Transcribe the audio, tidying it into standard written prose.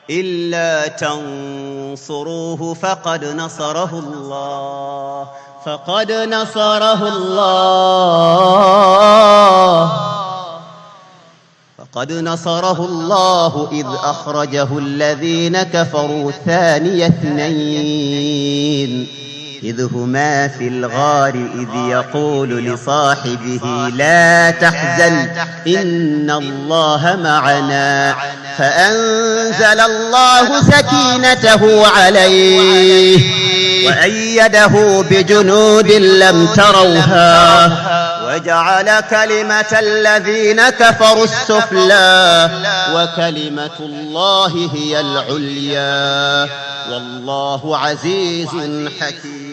إلا تنصروه فقد نصره الله إذ أخرجه الذين كفروا ثاني اثنين إذ هما في الغار إذ يقول لصاحبه لا تحزن إن الله معنا فأنزل الله سكينته عليه وأيده بجنود لم تروها وجعل كلمة الذين كفروا السفلى وكلمة الله هي العليا والله عزيز حكيم.